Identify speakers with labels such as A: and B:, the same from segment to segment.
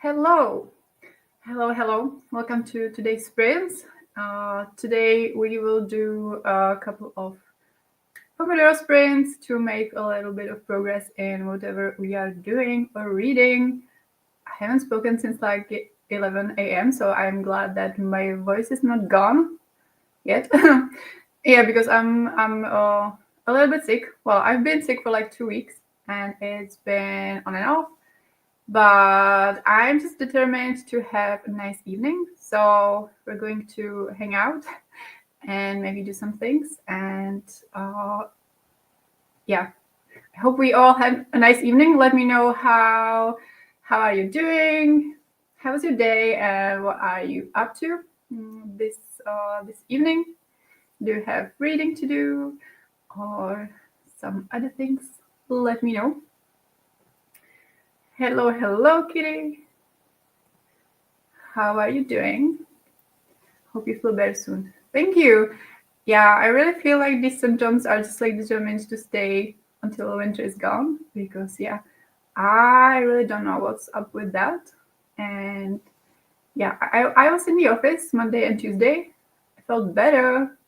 A: Hello, hello. Welcome to today's sprints. Today we will do a couple of pomodoro sprints to make a little bit of progress in whatever we are doing or reading. I haven't spoken since like 11 a.m., so I'm glad that my voice is not gone yet. Yeah, because I'm a little bit sick. Well, I've been sick for like 2 weeks, and it's been on and off. But I'm just determined to have a nice evening. So we're going to hang out and maybe do some things. And yeah, I hope we all had a nice evening. Let me know how are you doing? How was your day? And what are you up to this evening? Do you have reading to do or some other things? Let me know. Hello, Kitty. How are you doing? Hope you feel better soon. Thank you. Yeah, I really feel like these symptoms are just like determined to stay until winter is gone because, yeah, I really don't know what's up with that. And yeah, I was in the office Monday and Tuesday. I felt better.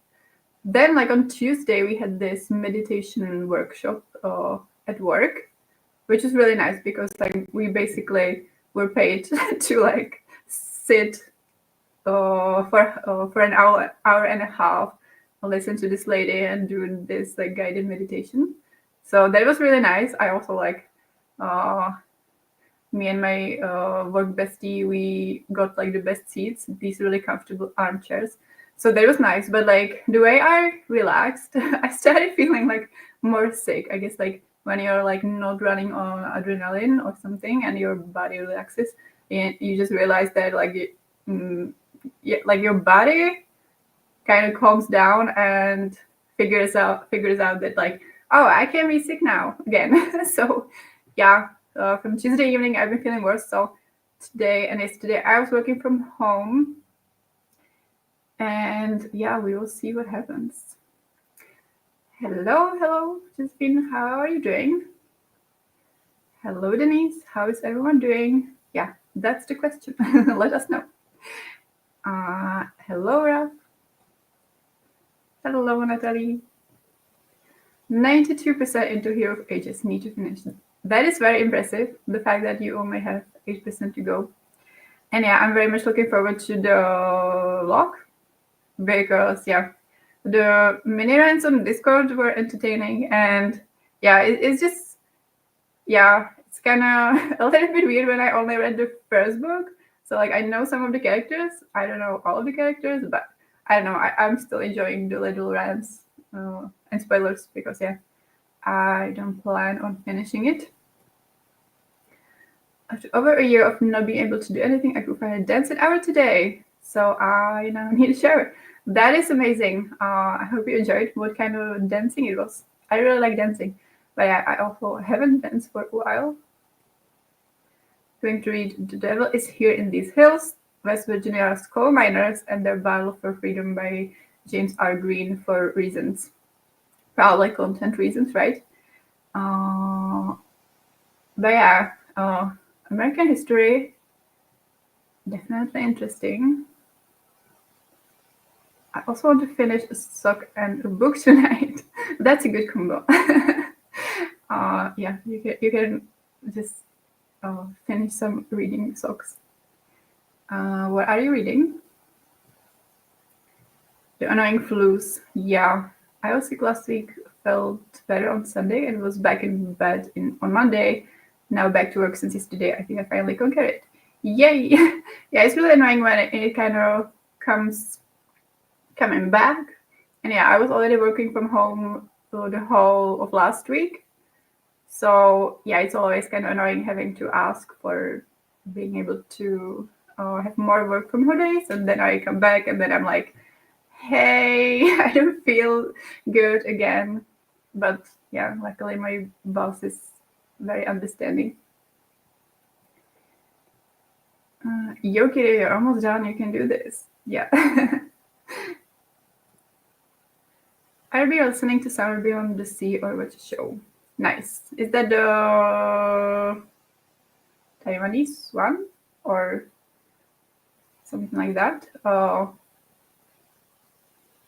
A: Then, like on Tuesday, we had this meditation workshop at work, which is really nice because like we basically were paid to like sit for an hour and a half, listen to this lady and do this like guided meditation. So that was really nice. I also like me and my work bestie, we got like the best seats, these really comfortable armchairs. So that was nice. But like the way I relaxed, I started feeling like more sick. I guess like when you're like not running on adrenaline or something and your body relaxes, and you just realize that like like your body kind of calms down and figures out that like, oh, I can be sick now again. So yeah, from Tuesday evening I've been feeling worse. So today and yesterday I was working from home, and yeah, we will see what happens. Hello, Josephine, how are you doing? Hello, Denise, how is everyone doing? Yeah, that's the question. Let us know. Hello, Ralph. Hello, Natalie. 92% into Hero of Ages, need to finish. That is very impressive, the fact that you only have 8% to go. And yeah, I'm very much looking forward to the vlog because, yeah, the mini rants on Discord were entertaining. And yeah, it's just, yeah, it's kind of a little bit weird when I only read the first book. So, like, I know some of the characters. I don't know all of the characters, but I don't know. I'm still enjoying the little rants and spoilers because, yeah, I don't plan on finishing it. After over a year of not being able to do anything, I could find a dancing hour today. So I now need a shower. That is amazing. I hope you enjoyed what kind of dancing it was. I really like dancing, but I also haven't danced for a while. Going to read The Devil is Here in These Hills, West Virginia's Coal Miners and Their Battle for Freedom by James R. Green for reasons. Probably content reasons, right? But yeah, American history, definitely interesting. I also want to finish a sock and a book tonight. That's a good combo. Yeah, you can just finish some reading socks. What are you reading? The Annoying Flus. Yeah, I was sick last week, felt better on Sunday, and was back in bed on Monday. Now back to work since yesterday. I think I finally conquered it. Yay! Yeah, it's really annoying when it kind of coming back. And yeah, I was already working from home the whole of last week. So yeah, it's always kind of annoying having to ask for being able to have more work from home days. And then I come back and then I'm like, hey, I don't feel good again. But yeah, luckily my boss is very understanding. Yoki, you're almost done. You can do this. Yeah. I'll be listening to Summer Beyond the Sea or watch a show. Nice. Is that the Taiwanese one? or something like that.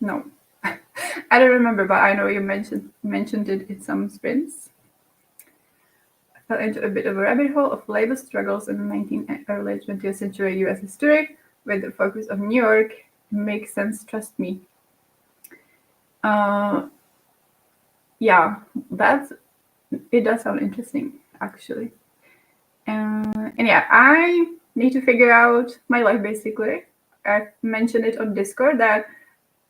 A: No, I don't remember, but I know you mentioned it in some sprints. I fell into a bit of a rabbit hole of labor struggles in the 19th and early 20th century U.S. history, with the focus of New York. It makes sense, trust me. Yeah, it does sound interesting, actually. And yeah, I need to figure out my life, basically. I've mentioned it on Discord that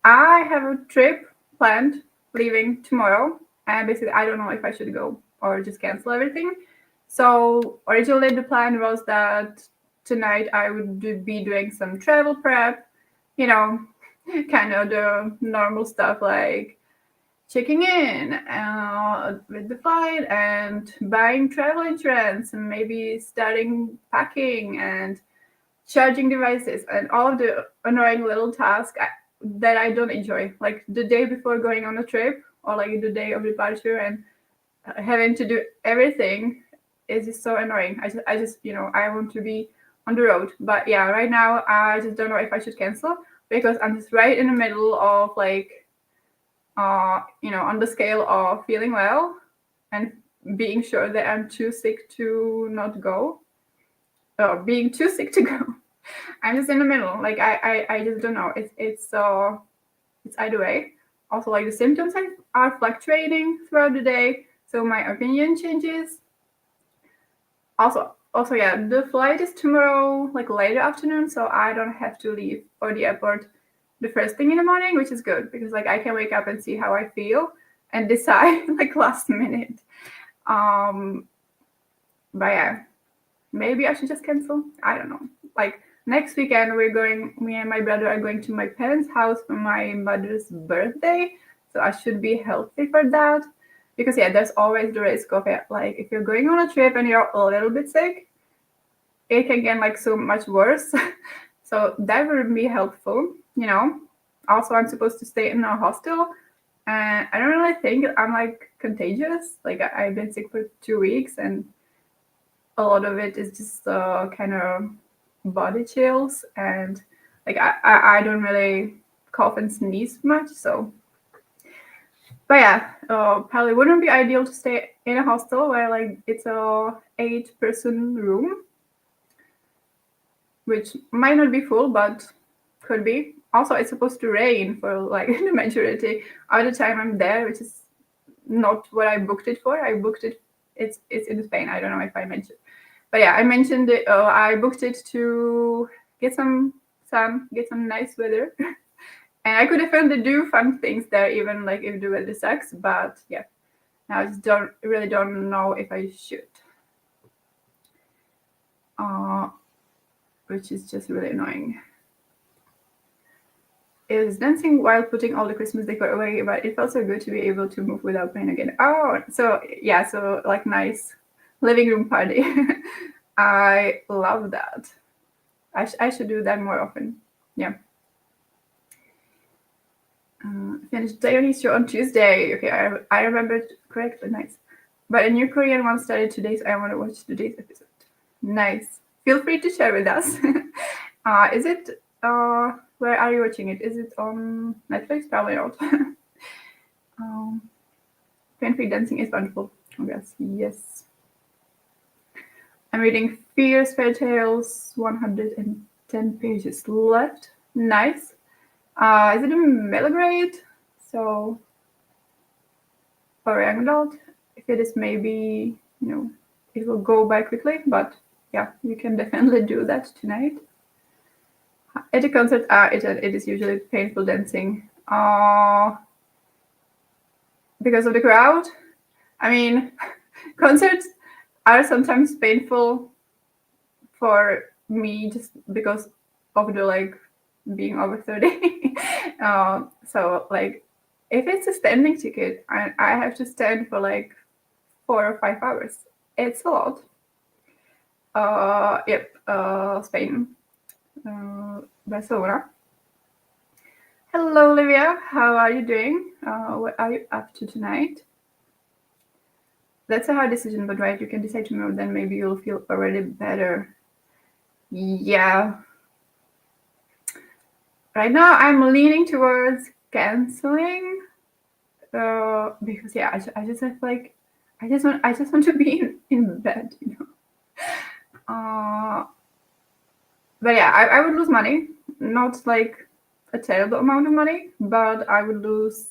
A: I have a trip planned leaving tomorrow, and basically I don't know if I should go or just cancel everything. So originally the plan was that tonight I would be doing some travel prep, you know, kind of the normal stuff like checking in with the flight and buying travel insurance and maybe starting packing and charging devices and all of the annoying little tasks that I don't enjoy, like the day before going on a trip or like the day of departure, and having to do everything is just so annoying. I just I want to be on the road, but yeah, right now I just don't know if I should cancel because I'm just right in the middle of like on the scale of feeling well and being sure that I'm too sick to not go, or being too sick to go. I'm just in the middle. Like I just don't know. It's either way. Also, like the symptoms are fluctuating throughout the day, so my opinion changes. Also, yeah, the flight is tomorrow, like later afternoon, so I don't have to leave for the airport the first thing in the morning, which is good because like I can wake up and see how I feel and decide like last minute. But yeah, maybe I should just cancel. I don't know. Like next weekend, me and my brother are going to my parents' house for my mother's birthday. So I should be healthy for that. Because yeah, there's always the risk of it. Like if you're going on a trip and you're a little bit sick, it can get like so much worse. So that would be helpful, Also, I'm supposed to stay in a hostel. And I don't really think I'm like contagious. Like I've been sick for 2 weeks and a lot of it is just kind of body chills, and like I don't really cough and sneeze much. So but yeah, probably wouldn't be ideal to stay in a hostel where like it's a 8-person room, which might not be full but could be. Also, it's supposed to rain for like the majority of the time I'm there, which is not what I booked it for. I booked it, it's in Spain. I don't know if I mentioned. But yeah, I mentioned it. I booked it to get some sun, get some nice weather, and I could definitely do fun things there, even like if the weather sucks. But yeah, now I just don't know if I should, which is just really annoying. It was dancing while putting all the Christmas decor away, but it felt so good to be able to move without pain again. Oh, so yeah, so like nice living room party. I love that. I should do that more often. Yeah. Finished Daily History on Tuesday. Okay, I remembered correctly. Nice. But a new Korean one started today, so I want to watch today's episode. Nice. Feel free to share with us. Is it? Where are you watching it? Is it on Netflix? Probably not. Pain-free dancing is wonderful. Oh yes, yes. I'm reading Fierce Fairy Tales, 110 pages left. Nice. Is it a middle grade? So for young adult, if it is, maybe it will go by quickly. But yeah, you can definitely do that tonight. At the concert, it is usually painful dancing. Because of the crowd. I mean, concerts are sometimes painful for me just because of the like being over 30. So like if it's a standing ticket and I have to stand for like 4 or 5 hours, it's a lot. Spain, Barcelona. Hello, Olivia. How are you doing? What are you up to tonight? That's a hard decision, but right, you can decide tomorrow. Then maybe you'll feel already better. Yeah. Right now, I'm leaning towards canceling because yeah, I just have like I just want to be in bed, you know. But yeah, I would lose money, not like a terrible amount of money, but I would lose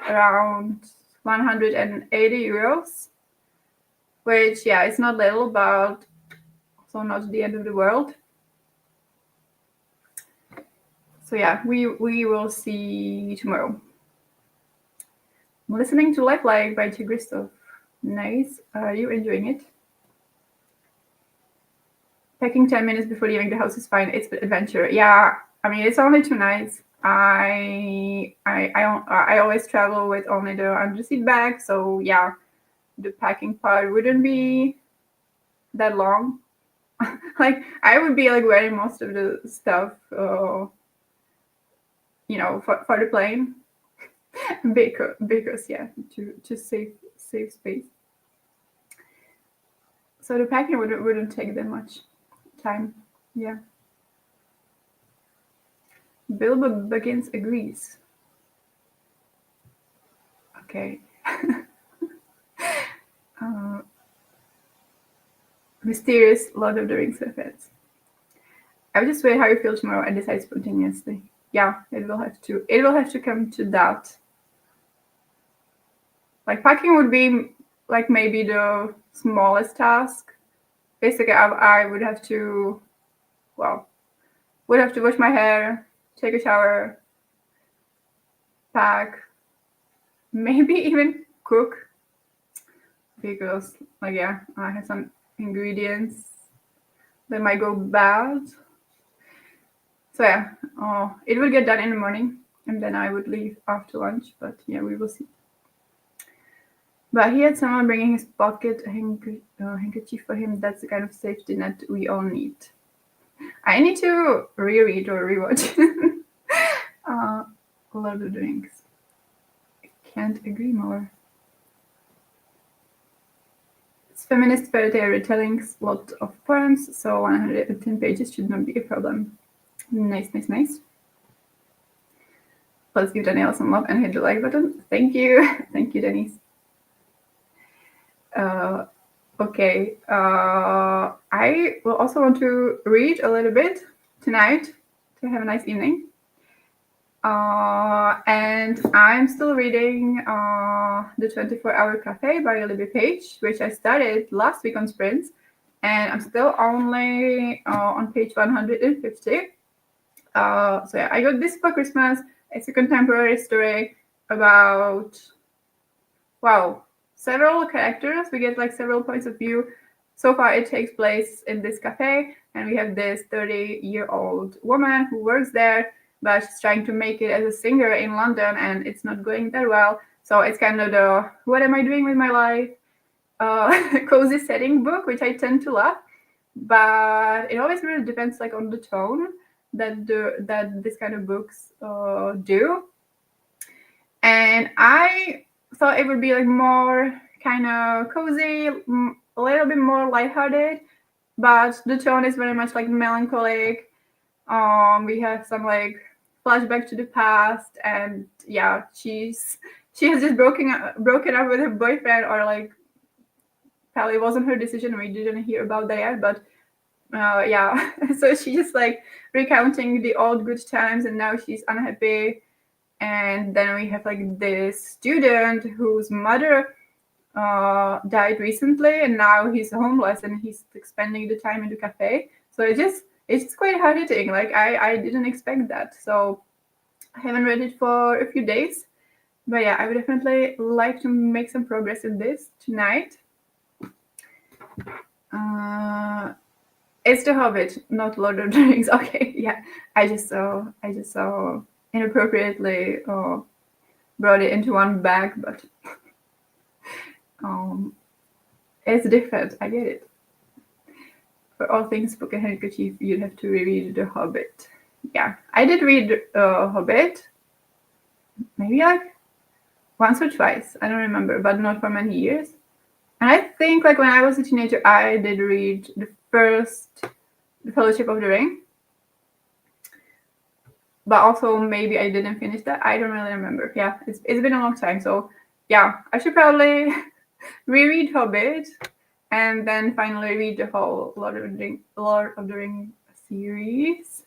A: around 180 euros, which yeah, it's not little, but also not the end of the world. So yeah, we will see tomorrow. I'm listening to Life Like by Tigristoff. Nice. Are you enjoying it? Packing 10 minutes before leaving the house is fine. It's an adventure. Yeah, I mean, it's only 2 nights. I always travel with only the underseat bag, so yeah, the packing part wouldn't be that long. Like I would be like wearing most of the stuff, you know, for the plane, because yeah, to save space. So the packing wouldn't take that much time. Yeah. Bilbo Baggins agrees. Okay. Mysterious Lord of the Rings reference. I will just wait how you feel tomorrow and decide spontaneously. Yeah, it will have to. It will have to come to that. Like packing would be like maybe the smallest task. Basically, I would have to, well, would have to wash my hair, take a shower, pack, maybe even cook, because like yeah, I have some ingredients that might go bad. So yeah, it will get done in the morning, and then I would leave after lunch. But yeah, we will see. But he had someone bringing his pocket handkerchief for him. That's the kind of safety net we all need. I need to reread or rewatch Lord of the Rings. I can't agree more. It's feminist fairy tale retellings, lot of poems, so 110 pages should not be a problem. Nice. Let's give Daniela some love and hit the like button. Thank you. Thank you, Denise. Okay. I will also want to read a little bit tonight to have a nice evening. And I'm still reading The 24-Hour Cafe by Libby Page, which I started last week on Sprints. And I'm still only on page 150. So yeah, I got this for Christmas. It's a contemporary story about, wow, several characters. We get like several points of view. So far, it takes place in this cafe, and we have this 30-year-old woman who works there, but she's trying to make it as a singer in London, and it's not going that well. So it's kind of the what am I doing with my life cozy setting book, which I tend to love. But it always really depends like on the tone that this kind of books do. And I thought it would be like more kind of cozy, a little bit more lighthearted, but the tone is very much like melancholic. We have some like flashback to the past, and yeah, she has just broken up with her boyfriend, or like probably wasn't her decision. We didn't hear about that yet, but yeah. So she's just like recounting the old good times, and now she's unhappy. And then we have like this student whose mother died recently, and now he's homeless, and he's like, spending the time in the cafe. So it's quite hard hitting. Like I didn't expect that. So I haven't read it for a few days, but yeah, I would definitely like to make some progress in this tonight. It's The Hobbit, not Lord of the Rings. Okay, yeah, I just saw inappropriately brought it into one bag, but it's different. I get it. For all things book and handkerchief, you'd have to reread The Hobbit. Yeah, I did read Hobbit, maybe like once or twice. I don't remember, but not for many years. And I think like when I was a teenager, I did read the first The Fellowship of the Ring. But also maybe I didn't finish that. I don't really remember. Yeah, it's been a long time. So yeah, I should probably reread Hobbit and then finally read the whole Lord of the Ring series.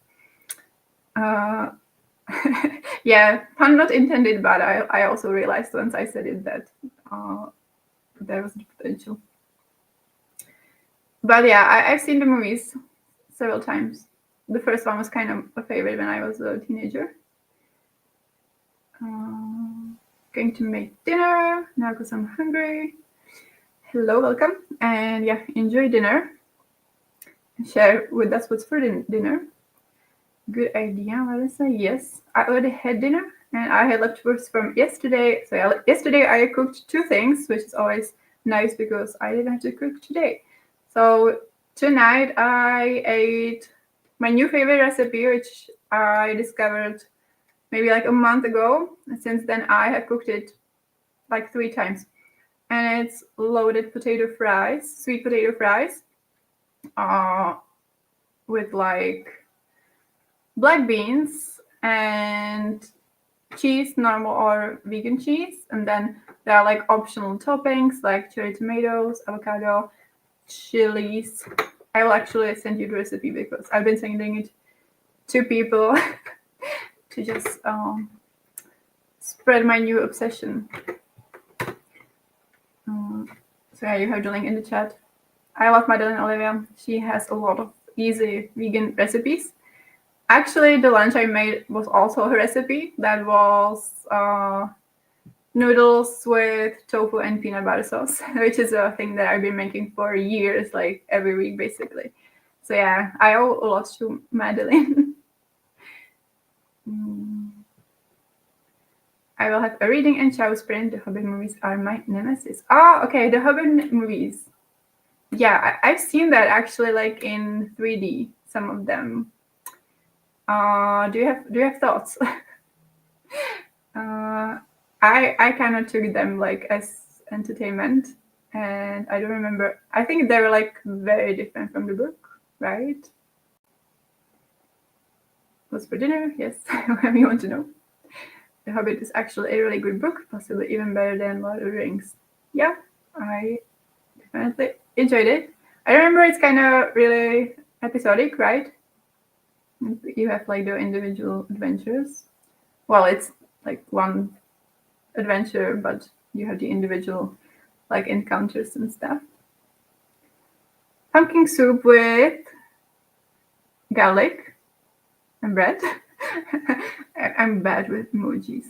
A: Yeah, pun not intended, but I also realized once I said it that there was the potential. But yeah, I've seen the movies several times. The first one was kind of a favorite when I was a teenager. Going to make dinner now because I'm hungry. Hello, welcome, and yeah, enjoy dinner. Share with us what's for dinner. Good idea, Melissa. Yes, I already had dinner, and I had leftovers from yesterday. So yesterday I cooked 2 things, which is always nice because I didn't have to cook today. So tonight I ate my new favorite recipe, which I discovered maybe like a month ago. And since then I have cooked it like 3 times. And it's loaded potato fries, sweet potato fries, with like black beans and cheese, normal or vegan cheese. And then there are like optional toppings like cherry tomatoes, avocado, chilies. I will actually send you the recipe because I've been sending it to people to just spread my new obsession. So yeah, you have the link in the chat. I love Madeline Olivia. She has a lot of easy vegan recipes. Actually, the lunch I made was also her recipe. That was noodles with tofu and peanut butter sauce, which is a thing that I've been making for years, like every week basically. So yeah, I owe a lot to Madeline. I will have a reading and chow sprint. The Hobbit movies are my nemesis. Oh, okay, the Hobbit movies. Yeah, I've seen that actually, like in 3D. Some of them. Do you have thoughts? I kind of took them like as entertainment, and I don't remember. I think they were like very different from the book, right? What's for dinner? Yes, whatever you want to know. The Hobbit is actually a really good book, possibly even better than Lord of the Rings. Yeah, I definitely enjoyed it. I remember it's kind of really episodic, right? You have like the individual adventures. Well, it's like one adventure, but you have the individual like encounters and stuff. Pumpkin soup with garlic and bread. I'm bad with emojis.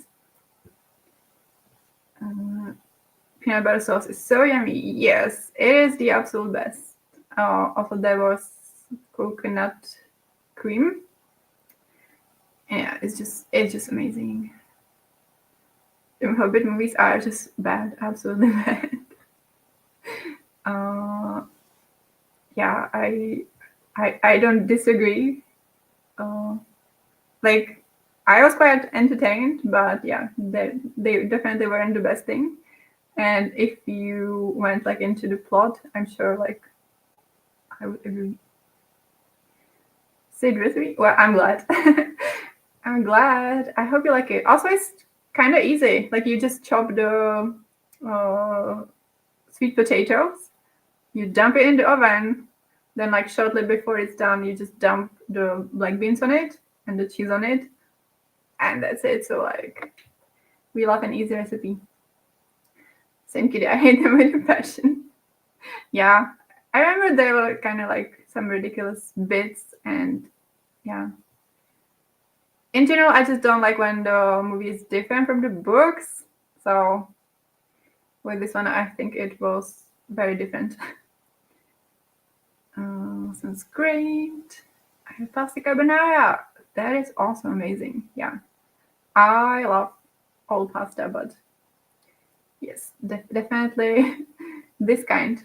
A: Peanut butter sauce is so yummy. Yes, it is the absolute best. Also, there was coconut cream. Yeah, it's just amazing. The Hobbit movies are just bad, absolutely bad. Yeah, I don't disagree. Like I was quite entertained, but yeah, they definitely weren't the best thing. And if you went like into the plot, I'm sure like I would agree. Sid with me? Well, I'm glad. I'm glad. I hope you like it. Also, it's kind of easy. Like you just chop the sweet potatoes, you dump it in the oven, then like shortly before it's done, you just dump the black beans on it and the cheese on it, and that's it. So like, we love an easy recipe. Same kitty, I hate them with a passion. Yeah, I remember there were kind of like some ridiculous bits, and yeah. In general, I just don't like when the movie is different from the books. So with this one, I think it was very different. Sounds great. I have pasta carbonara. That is also amazing. Yeah, I love all pasta, but yes, definitely this kind.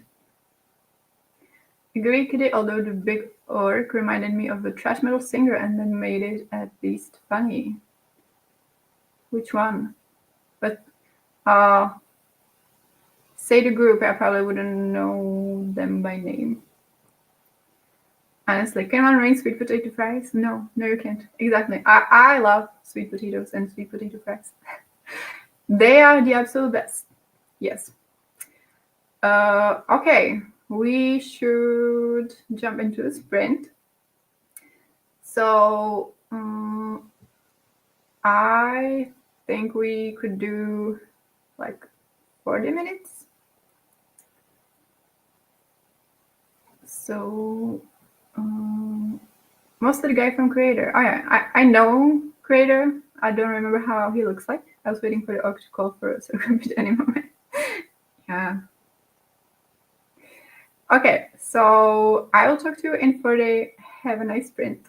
A: Agree, Kitty, although the big orc reminded me of a thrash metal singer and then made it at least funny. Which one? But say the group, I probably wouldn't know them by name. Honestly, can one make sweet potato fries? No, you can't. Exactly. I love sweet potatoes and sweet potato fries. They are the absolute best. Yes. Okay, we should jump into a sprint. So I think we could do like 40 minutes. So most of the guy from Creator. Oh yeah, I know Creator. I don't remember how he looks like. I was waiting for the org to call for us, so it could be any moment. Yeah. Okay, so I will talk to you in 40. Have a nice sprint.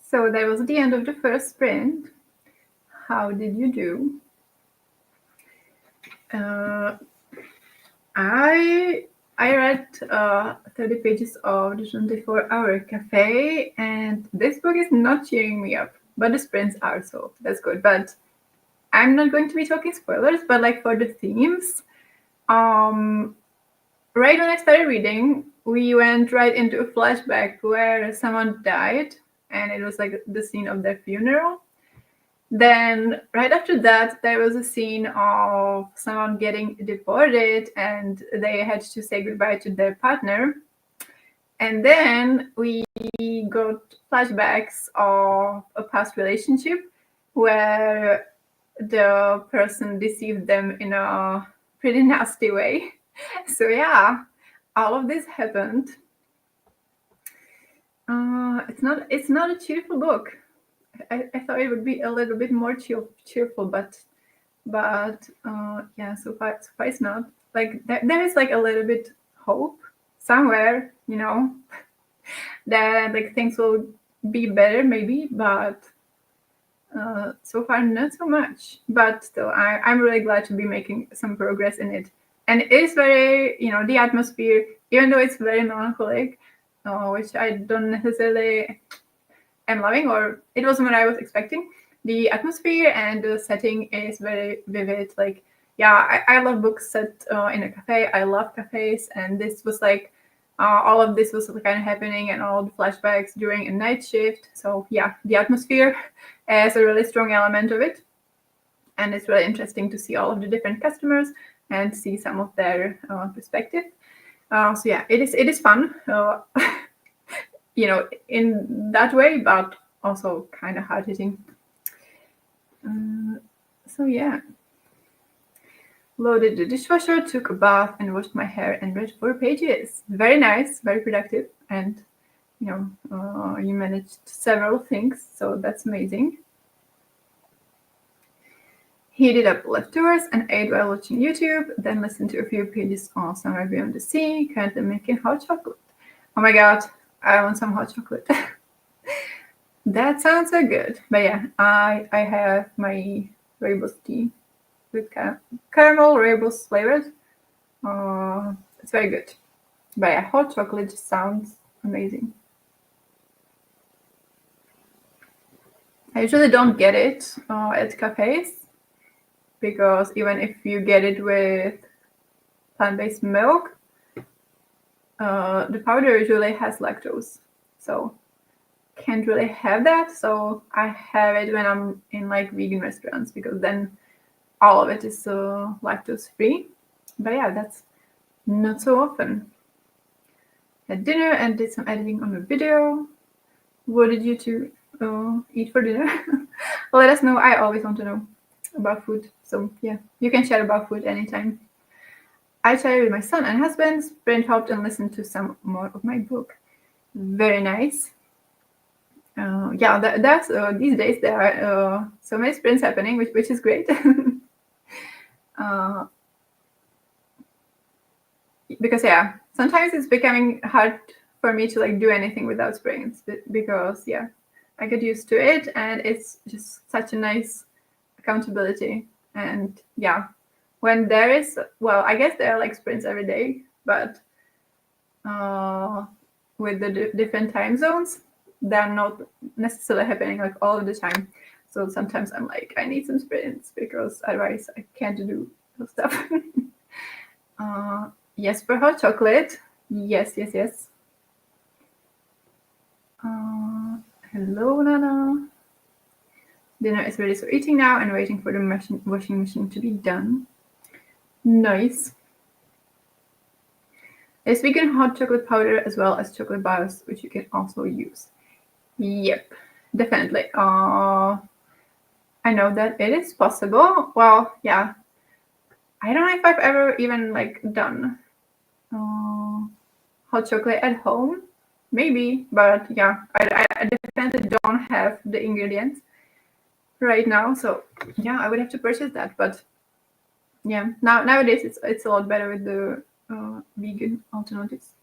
A: So that was the end of the first sprint. How did you do? I read 30 pages of the 24-hour cafe, and this book is not cheering me up, but the sprints are, so that's good. But I'm not going to be talking spoilers, but like for the themes, right when I started reading, we went right into a flashback where someone died, and it was like the scene of their funeral. Then right after that, there was a scene of someone getting deported and they had to say goodbye to their partner. And then we got flashbacks of a past relationship where the person deceived them in a pretty nasty way. So yeah, all of this happened. It's not a cheerful book. I thought it would be a little bit more cheerful, but yeah, so far it's not. Like there is like a little bit hope somewhere, that like things will be better maybe, but so far not so much. But still, I'm really glad to be making some progress in it. And it is very, the atmosphere, even though it's very melancholic, which I don't necessarily am loving, or it wasn't what I was expecting. The atmosphere and the setting is very vivid. Like, yeah, I love books set in a cafe. I love cafes, and this was like all of this was kind of happening, and all the flashbacks during a night shift. So yeah, the atmosphere is a really strong element of it, and it's really interesting to see all of the different customers and see some of their perspective. So yeah, it is fun. In that way, but also kind of hard hitting. So yeah, loaded the dishwasher, took a bath, and washed my hair and read 4 pages. Very nice, very productive, and you managed several things, so that's amazing. Heated up leftovers and ate while watching YouTube, then listened to a few pages on Somewhere Beyond the Sea, currently making hot chocolate. Oh my god, I want some hot chocolate. That sounds so good. But yeah, I have my rooibos tea with caramel rooibos flavored. It's very good. But yeah, hot chocolate just sounds amazing. I usually don't get it at cafes, because even if you get it with plant-based milk, the powder usually has lactose. So can't really have that. So I have it when I'm in like vegan restaurants, because then all of it is lactose free. But yeah, that's not so often. Had dinner and did some editing on the video. What did you two eat for dinner? Let us know. I always want to know about food. So yeah, you can share about food anytime. I chatted with my son and husband, sprint hopped and listened to some more of my book. Very nice. Yeah, that's these days there are so many sprints happening, which is great. Because yeah, sometimes it's becoming hard for me to like do anything without sprints, because yeah, I get used to it, and it's just such a nice accountability. And yeah, when there is, well, I guess there are like sprints every day, but with the different time zones, they're not necessarily happening like all of the time. So sometimes I'm like, I need some sprints, because otherwise I can't do those stuff. Yes, for hot chocolate. Yes. Hello, Nana. Dinner is ready, so eating now and waiting for the washing machine to be done. Nice. There's vegan hot chocolate powder as well as chocolate bars, which you can also use. Yep, definitely. I know that it is possible. Well, yeah. I don't know if I've ever even like done hot chocolate at home. Maybe, but yeah, I definitely don't have the ingredients right now. So yeah, I would have to purchase that. But yeah, nowadays, it's a lot better with the vegan alternatives.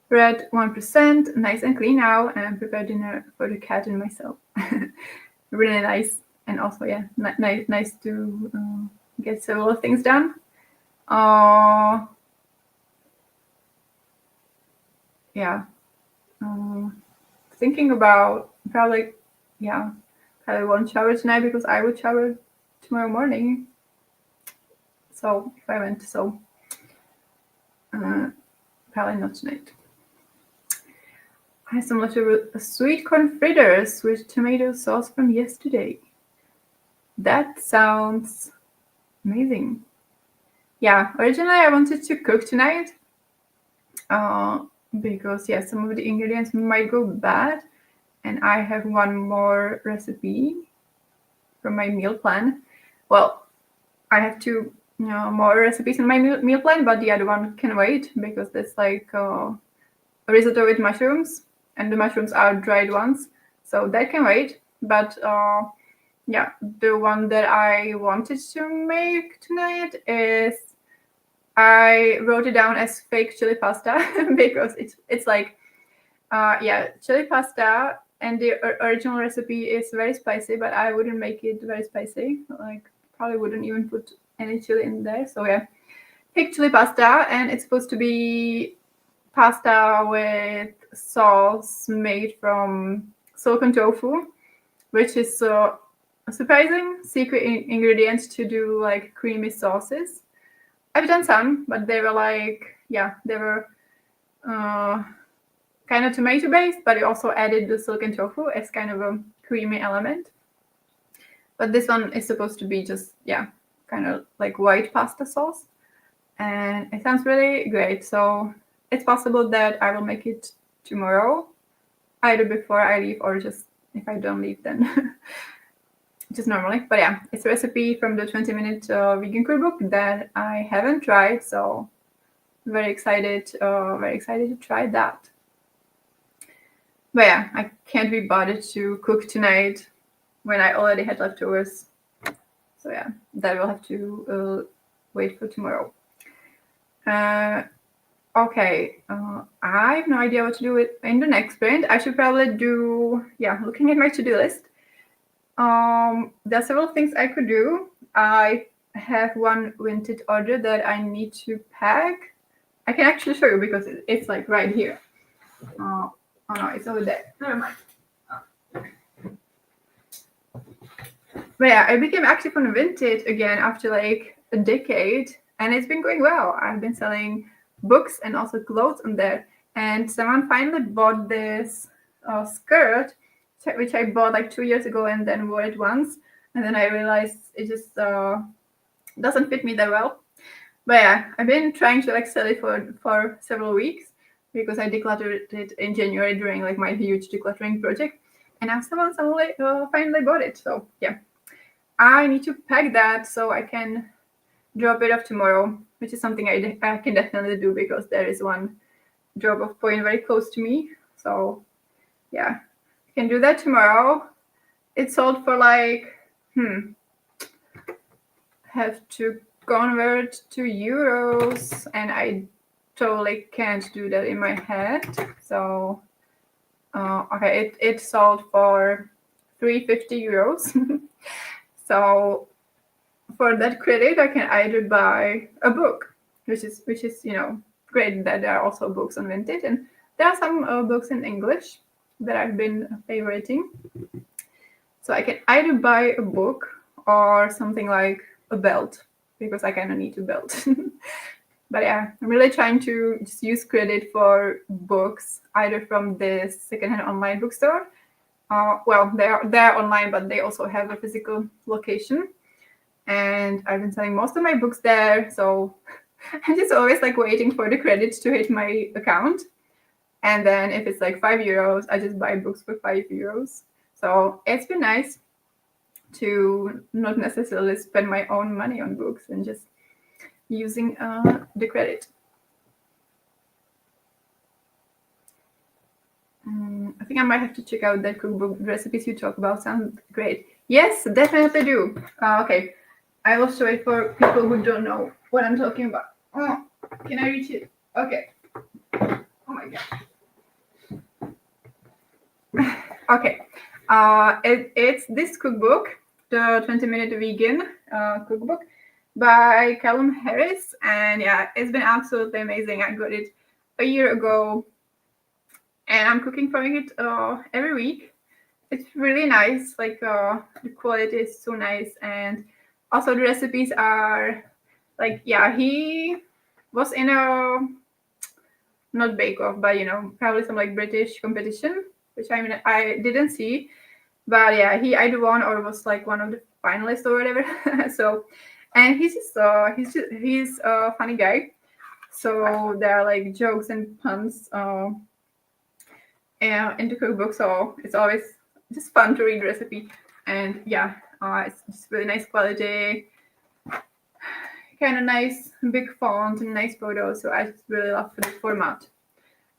A: Red 1%, nice and clean now, and prepare dinner for the cat and myself. Really nice, and also yeah, nice to get several things done. Yeah, thinking about probably won't shower tonight because I would shower tomorrow morning. So if I went, so probably not tonight. I have some little sweet corn fritters with tomato sauce from yesterday. That sounds amazing. Yeah, originally I wanted to cook tonight because yeah, some of the ingredients might go bad, and I have one more recipe from my meal plan. Well, I have two more recipes in my meal plan, but the other one can wait because that's like a risotto with mushrooms, and the mushrooms are dried ones, so that can wait. But yeah, the one that I wanted to make tonight is, I wrote it down as fake chili pasta because it's like chili pasta, and the original recipe is very spicy, but I wouldn't make it very spicy. Like probably wouldn't even put any chili in there. So yeah, fake chili pasta, and it's supposed to be pasta with sauce made from silken tofu, which is a surprising secret ingredient to do like creamy sauces. I've done some, but they were kind of tomato based, but I also added the silken tofu as kind of a creamy element. But this one is supposed to be just kind of like white pasta sauce, and it sounds really great. So it's possible that I will make it tomorrow, either before I leave or just if I don't leave, then just normally. But yeah, it's a recipe from the 20-minute vegan cookbook that I haven't tried, so very excited to try that. But yeah, I can't be bothered to cook tonight when I already had leftovers. So yeah, that will have to wait for tomorrow. Okay, I have no idea what to do in the next sprint. I should probably do, looking at my to-do list. There are several things I could do. I have one vintage order that I need to pack. I can actually show you because it's like right here. Oh no, it's over there. Never mind. But yeah, I became active on Vinted again after like a decade, and it's been going well. I've been selling books and also clothes on there, and someone finally bought this skirt, which I bought like 2 years ago and then wore it once, and then I realized it just doesn't fit me that well. But yeah, I've been trying to like sell it for several weeks because I decluttered it in January during like my huge decluttering project, and now someone finally bought it. So yeah, I need to pack that so I can drop it off tomorrow, which is something I can definitely do because there is one drop-off point very close to me. So yeah, I can do that tomorrow. It sold for like have to convert to euros, and I totally can't do that in my head. So okay, it sold for 350 euros. So for that credit, I can either buy a book, which is great that there are also books on Vinted, and there are some books in English that I've been favoriting. So I can either buy a book or something like a belt, because I kind of need a belt. But yeah, I'm really trying to just use credit for books, either from this secondhand online bookstore. Well, they're online, but they also have a physical location. And I've been selling most of my books there, so I'm just always like waiting for the credits to hit my account. And then if it's like 5 euros, I just buy books for 5 euros. So it's been nice to not necessarily spend my own money on books and just using the credit. I think I might have to check out that cookbook. Recipes you talk about sound great. Yes, definitely do. Okay, I will show it for people who don't know what I'm talking about. Oh, can I reach it? Okay. Oh my my god. Okay. It's this cookbook, the 20-minute vegan cookbook by Callum Harris, and yeah, it's been absolutely amazing. I got it a year ago, and I'm cooking from it every week. It's really nice. Like the quality is so nice, and also the recipes are like, yeah, he was in a not Bake Off, but probably some like British competition, which I mean I didn't see, but yeah, he either won or was like one of the finalists or whatever. So, and he's a funny guy. So there are like jokes and puns in the cookbook, so it's always just fun to read the recipe. And yeah, it's just really nice quality, kind of nice big font and nice photos. So I just really love the format.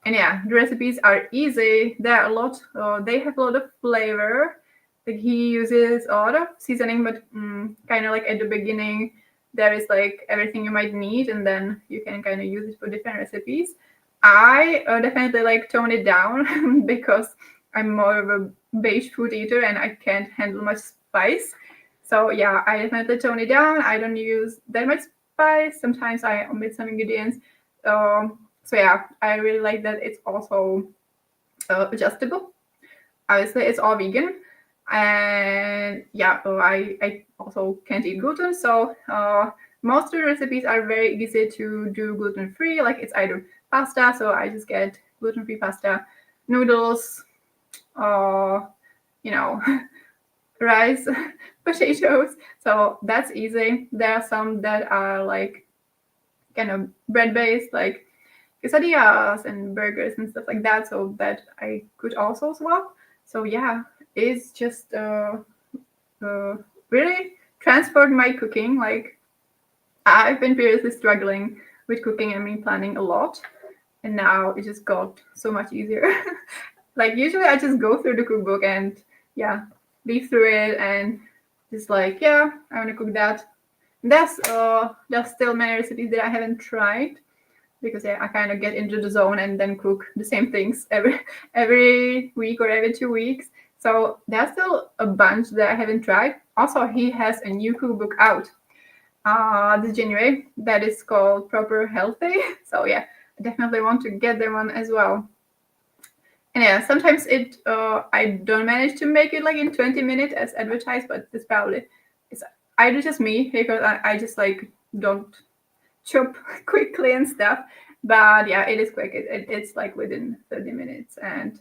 A: And yeah, the recipes are easy. They have a lot of flavor. Like he uses a lot of seasoning, but kind of like at the beginning, there is like everything you might need, and then you can kind of use it for different recipes. I definitely like tone it down because I'm more of a beige food eater and I can't handle much spice. So yeah, I definitely tone it down. I don't use that much spice. Sometimes I omit some ingredients. So yeah, I really like that it's also adjustable. Obviously, it's all vegan, and yeah, I also can't eat gluten. So most of the recipes are very easy to do gluten free. Like it's either pasta, so I just get gluten free pasta, noodles, you know, rice, potatoes. So that's easy. There are some that are like kind of bread based, like quesadillas and burgers and stuff like that, so that I could also swap. So yeah, it's just really transformed my cooking. Like I've been previously struggling with cooking and meal planning a lot, and now it just got so much easier. Like usually I just go through the cookbook and yeah, leaf through it and just like, yeah, I want to cook that. There's still many recipes that I haven't tried, because yeah, I kind of get into the zone and then cook the same things every week or every 2 weeks. So there's still a bunch that I haven't tried. Also, he has a new cookbook out this January that is called Proper Healthy. So yeah, I definitely want to get that one as well. And yeah, sometimes I don't manage to make it like in 20 minutes as advertised, but it's either just me because I just like don't chop quickly and stuff. But yeah, it is quick. It's like within 30 minutes, and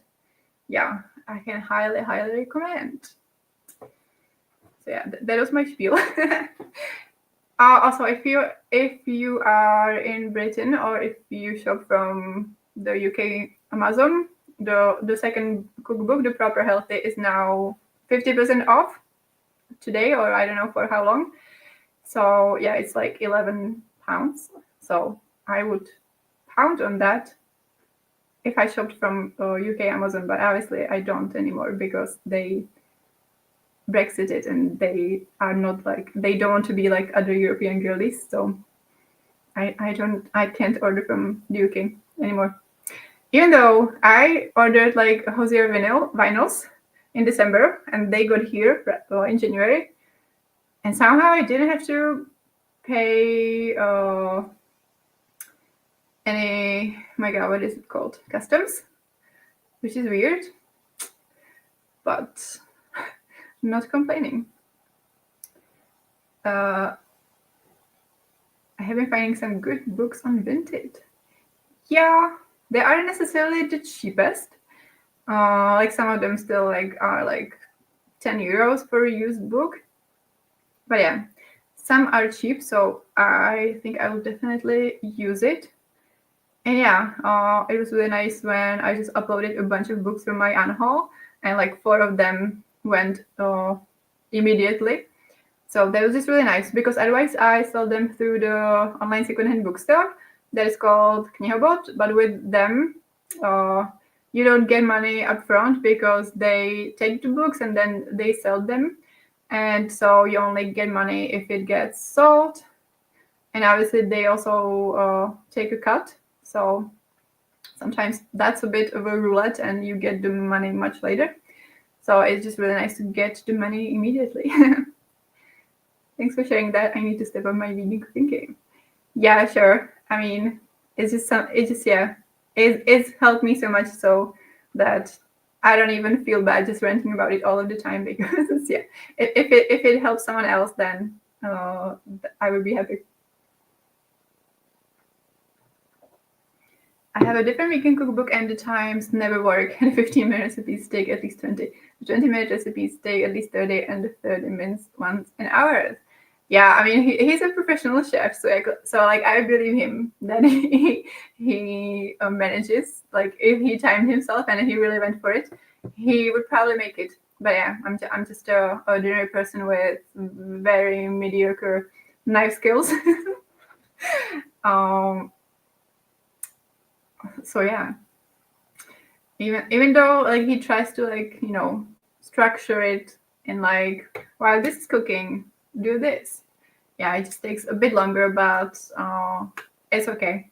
A: yeah, I can highly recommend. So yeah, that was my spiel. Also, if you are in Britain or if you shop from the UK Amazon, the second cookbook, The Proper Healthy, is now 50% off today, or I don't know for how long. So yeah, it's like £11. So I would pound on that if I shopped from UK Amazon, but obviously I don't anymore because they Brexited and they don't want to be like other European girlies. So I can't order from the UK anymore. Even though I ordered like Hosier vinyls in December and they got here in January, and somehow I didn't have to pay any, my god, what is it called? Customs, which is weird, but I'm not complaining. I have been finding some good books on Vinted. Yeah, they aren't necessarily the cheapest. Like some of them still are like 10 euros for a used book. But yeah, some are cheap, so I think I will definitely use it. And yeah, it was really nice when I just uploaded a bunch of books from my unhaul, and like 4 of them went immediately. So that was just really nice, because otherwise I sell them through the online secondhand bookstore that is called Knihobot. But with them, you don't get money up front because they take the books and then they sell them. And so you only get money if it gets sold. And obviously they also take a cut. So sometimes that's a bit of a roulette and you get the money much later. So it's just really nice to get the money immediately. Thanks for sharing that. I need to step up my vegan cooking game. Yeah, sure. I mean, it's helped me so much so that I don't even feel bad just ranting about it all of the time, because yeah, if it helps someone else, then I would be happy. I have a different weekend cookbook and the times never work. And the 15-minute recipes take at least 20. The 20-minute recipes take at least 30, and the 30 minutes ones an hour. Yeah, I mean, he's a professional chef, so like I believe him that he manages. Like if he timed himself and he really went for it, he would probably make it. But yeah, I'm just a ordinary person with very mediocre knife skills. um, so yeah, even though like he tries to like structure it in like, while this is cooking, do this. Yeah, it just takes a bit longer, but it's okay.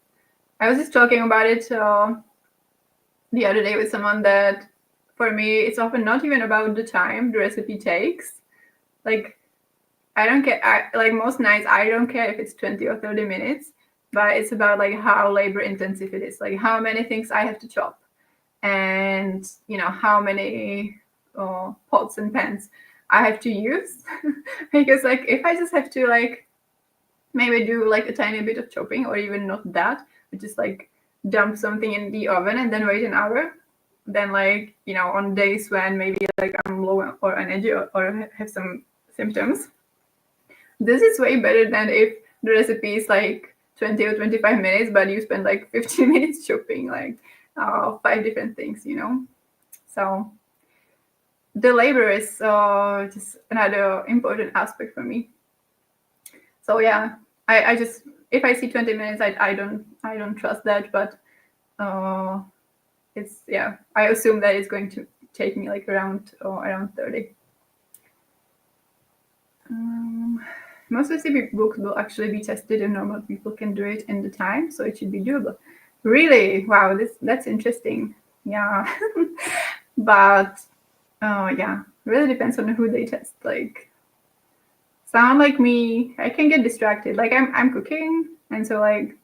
A: I was just talking about it the other day with someone that for me it's often not even about the time the recipe takes. Like I don't care. Like most nights, I don't care if it's 20 or 30 minutes, but it's about like how labor intensive it is, like how many things I have to chop, and how many pots and pans I have to use. Because like if I just have to like maybe do like a tiny bit of chopping, or even not that, but just like dump something in the oven and then wait an hour, then like on days when maybe like I'm low or energy, or have some symptoms, this is way better than if the recipe is like 20 or 25 minutes, but you spend like 15 minutes chopping like 5 different things. So the labor is just another important aspect for me. So yeah, I just, if I see 20 minutes, I don't trust that, but it's, yeah, I assume that it's going to take me like around 30. Most recipe books will actually be tested and normal people can do it in the time, so it should be doable. Really? Wow, that's interesting. Yeah. But yeah, really depends on who they test. Like someone like me, I can get distracted. Like I'm cooking, and so like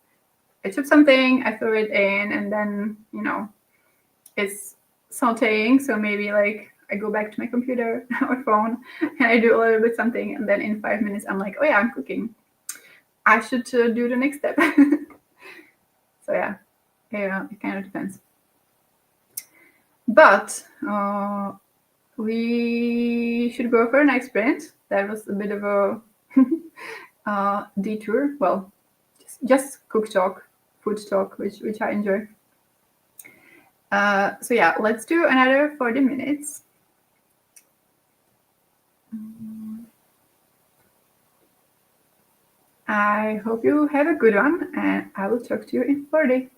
A: I chop something, I throw it in, and then it's sauteing. So maybe like I go back to my computer or phone and I do a little bit something, and then in 5 minutes I'm like, oh yeah, I'm cooking. I should do the next step. So yeah, it kind of depends. But we should go for an next sprint. That was a bit of a detour. Well, just cook talk, food talk, which I enjoy. So yeah, let's do another 40 minutes. I hope you have a good one, and I will talk to you in 40.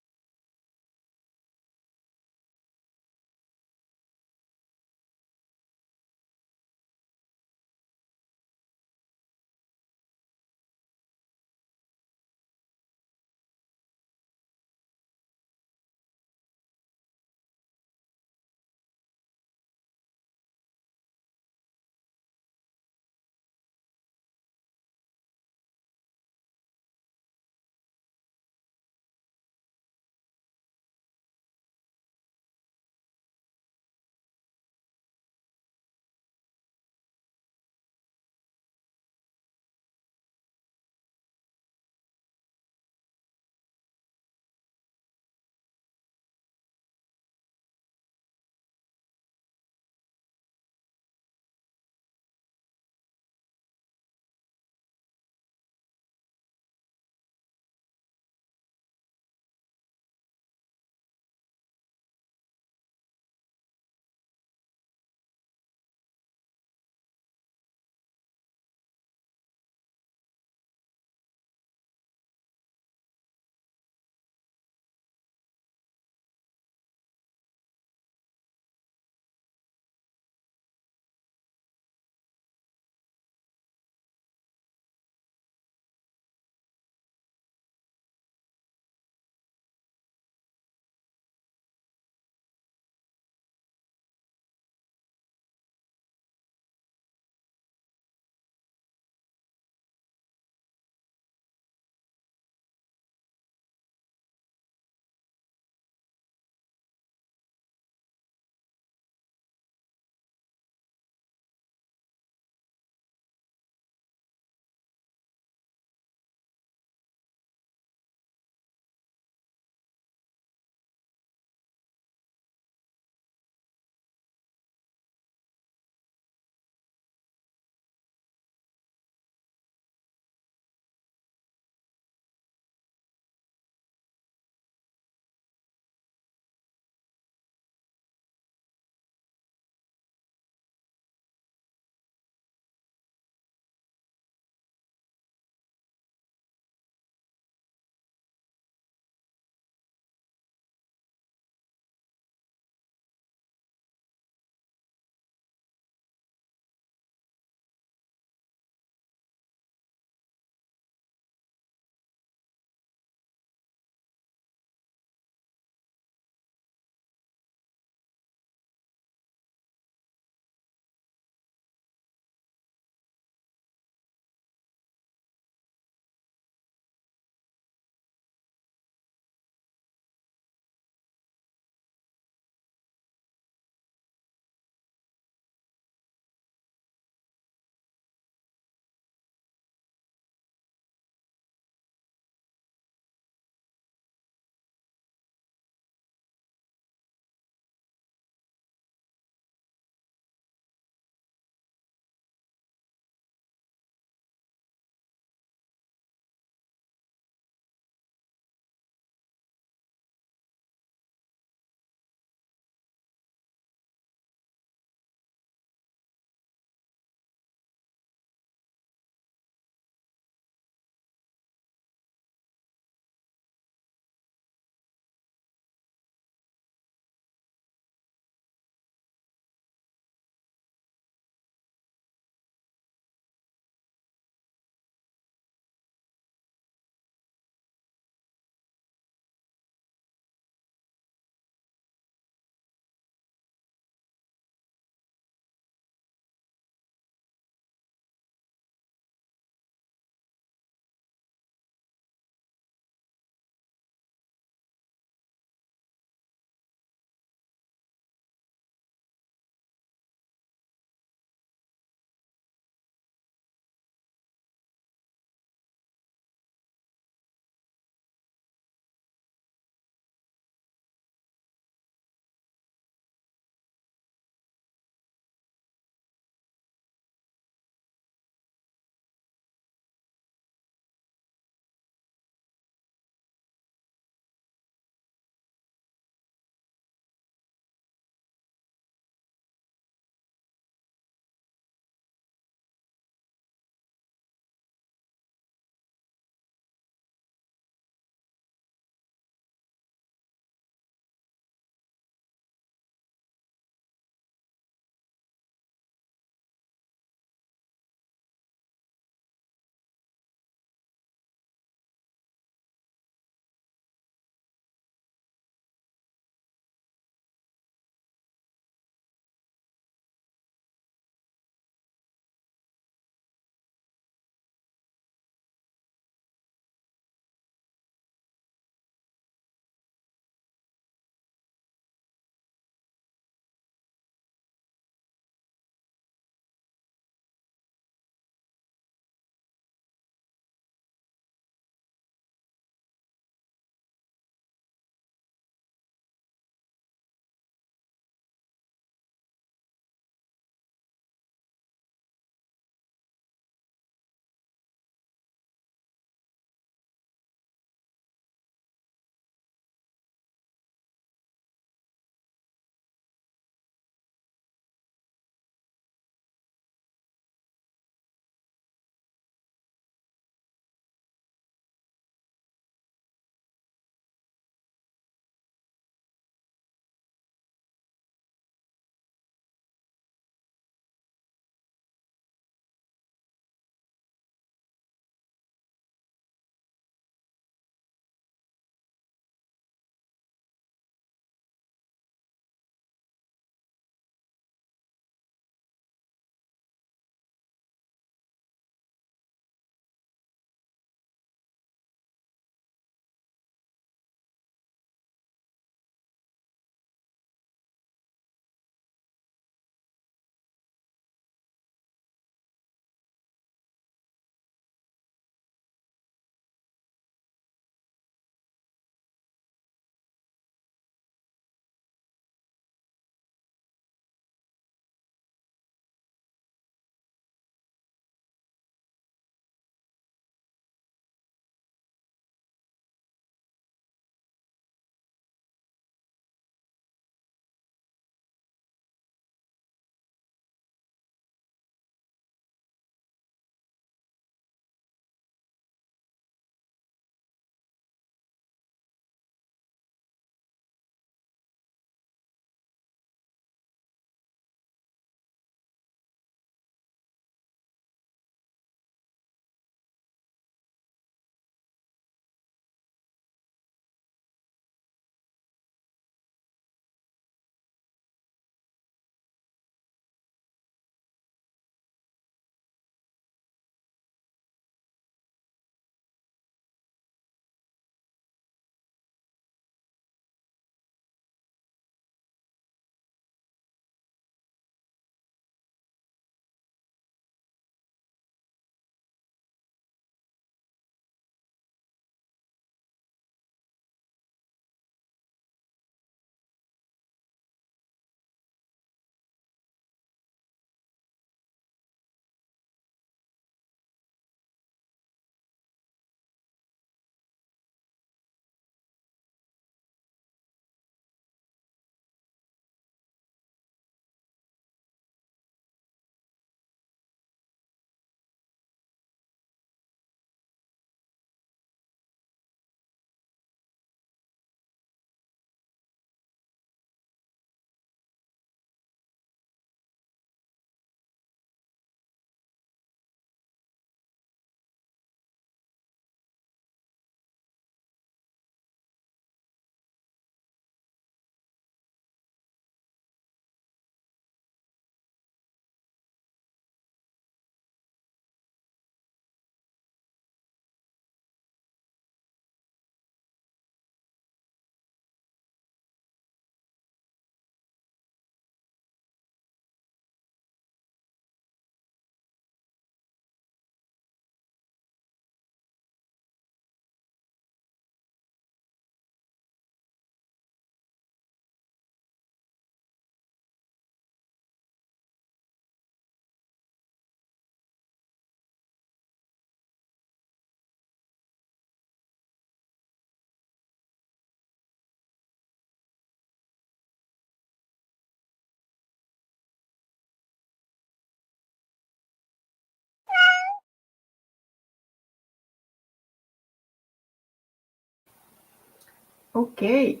A: Okay,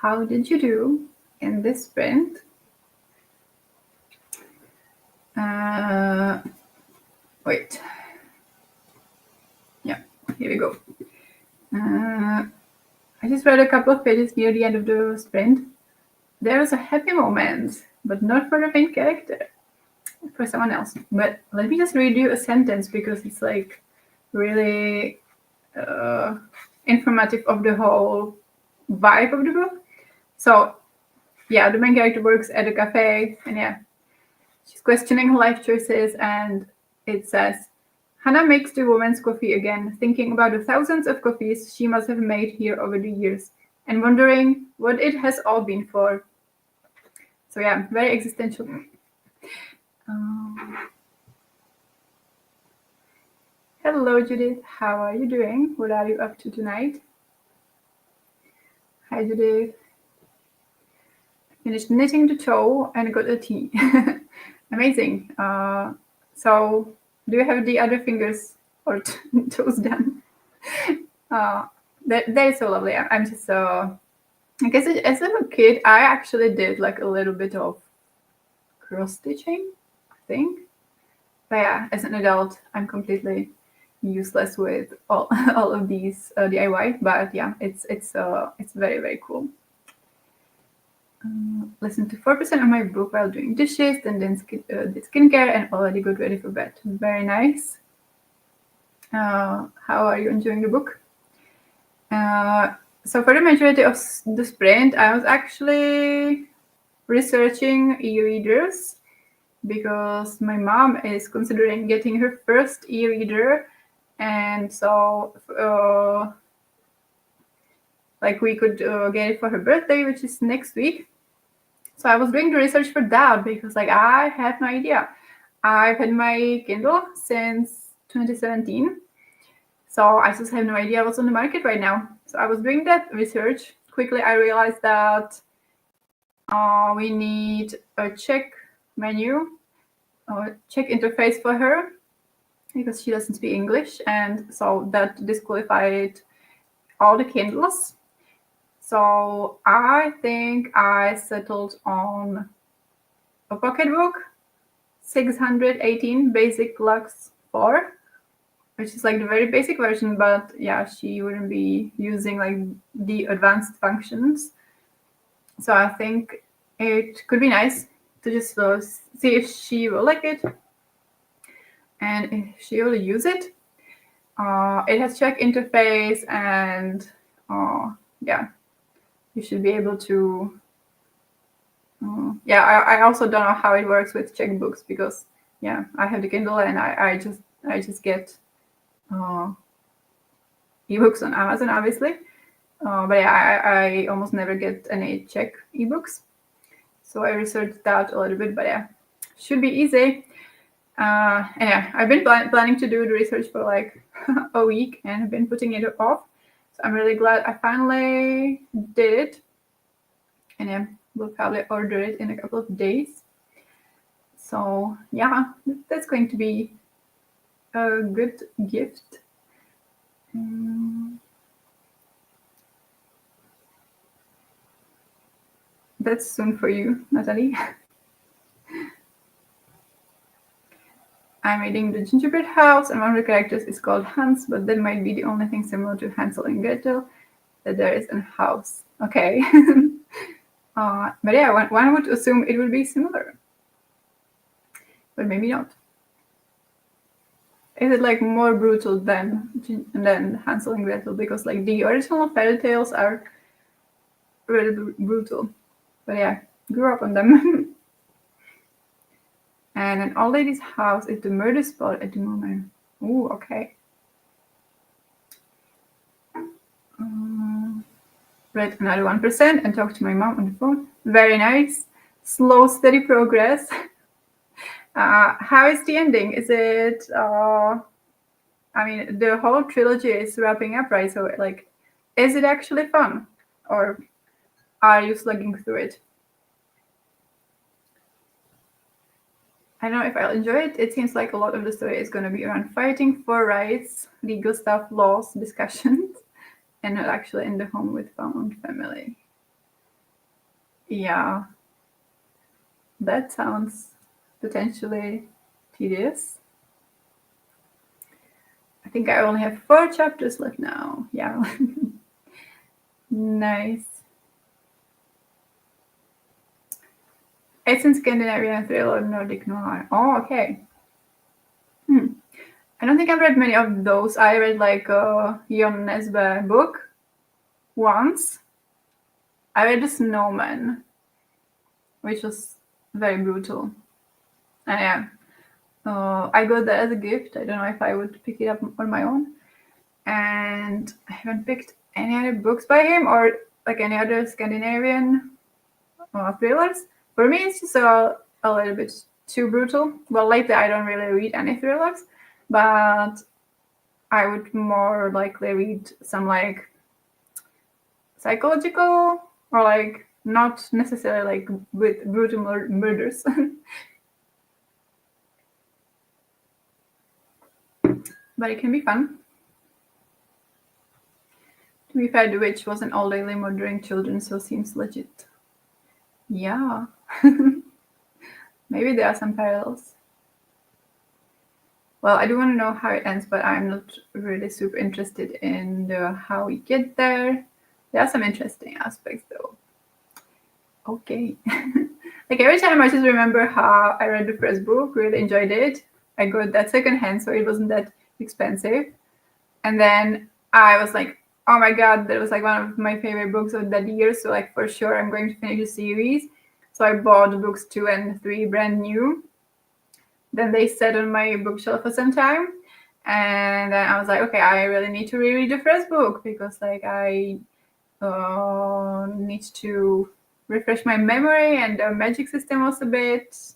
A: how did you do in this sprint? Wait. Yeah, here we go. I just read a couple of pages near the end of the sprint. There was a happy moment, but not for the main character, for someone else. But let me just read you a sentence because it's like really informative of the whole vibe of the book. So, yeah, the main character works at a cafe, and yeah, she's questioning her life choices, and it says, Hannah makes the woman's coffee again, thinking about the thousands of coffees she must have made here over the years, and wondering what it has all been for. So yeah, very existential. Hello, Judith. How are you doing? What are you up to tonight? Hi, Judith. Finished knitting the toe and got a tea. Amazing. So, do you have the other fingers or toes done? That is so lovely. I'm just I guess as a kid, I actually did like a little bit of cross stitching, I think. But yeah, as an adult, I'm completely useless with all of these DIY. But yeah, it's very, very cool. Listen to 4% of my book while doing dishes, and then did skincare, and already got ready for bed. Very nice. How are you enjoying the book? So for the majority of the sprint, I was actually researching e-readers because my mom is considering getting her first e-reader, and so like we could get it for her birthday, which is next week. So I was doing the research for that because like I had no idea. I've had my Kindle since 2017, so I just have no idea what's on the market right now. So I was doing that research. Quickly, I realized that we need a check menu, or check interface for her because she doesn't speak English, and so that disqualified all the Kindles. So I think I settled on a pocketbook, 618 Basic Lux 4, which is like the very basic version, but yeah, she wouldn't be using like the advanced functions. So I think it could be nice to just see if she will like it and if she will use it. It has check interface, and yeah, you should be able to. I also don't know how it works with checkbooks because yeah, I have the Kindle and I just get ebooks on Amazon, obviously. But yeah, I almost never get any check ebooks. So I researched that a little bit, but yeah, should be easy. And yeah, I've been planning to do the research for like a week and I've been putting it off. So I'm really glad I finally did it. And yeah, we'll probably order it in a couple of days. So yeah, that's going to be a good gift. That's soon for you, Natalie. I'm reading The Gingerbread House, and one of the characters is called Hans, but that might be the only thing similar to Hansel and Gretel that there is in house. Okay. But yeah, one would assume it would be similar. But maybe not. Is it like more brutal than Hansel and Gretel? Because like the original fairy tales are really brutal. But yeah, grew up on them. And an old lady's house is the murder spot at the moment. Ooh, okay. Read another 1% and talked to my mom on the phone. Very nice. Slow, steady progress. How is the ending? Is it, I mean, the whole trilogy is wrapping up, right? So, like, is it actually fun? Or are you slugging through it? I don't know if I'll enjoy it. It seems like a lot of the story is going to be around fighting for rights, legal stuff, laws, discussions. and not actually in the home with found family. Yeah, that sounds potentially tedious. I think I only have 4 chapters left now. Yeah. Nice. It's in Scandinavian thriller, Nordic noir. Oh, okay. I don't think I've read many of those. I read like a Jon Nesbø book once. I read The Snowman, which was very brutal. And yeah, I got that as a gift. I don't know if I would pick it up on my own. And I haven't picked any other books by him or like any other Scandinavian thrillers. For me, it's just a little bit too brutal. Well, lately I don't really read any thrillers, but I would more likely read some like psychological or like not necessarily like with brutal murders. But it can be fun. To be fair, The Witch was an elderly murdering children, so seems legit. Yeah. Maybe there are some parallels. Well, I do want to know how it ends, but I'm not really super interested in how we get there. There are some interesting aspects, though. Okay. Like every time I just remember how I read the first book, really enjoyed it. I got that secondhand, so it wasn't that expensive. And then I was like, oh my god, that was like one of my favorite books of that year. So like for sure I'm going to finish the series. So I bought books 2 and 3 brand new. Then they sat on my bookshelf for some time. And then I was like, okay, I really need to reread the first book because like I need to refresh my memory, and the magic system was a bit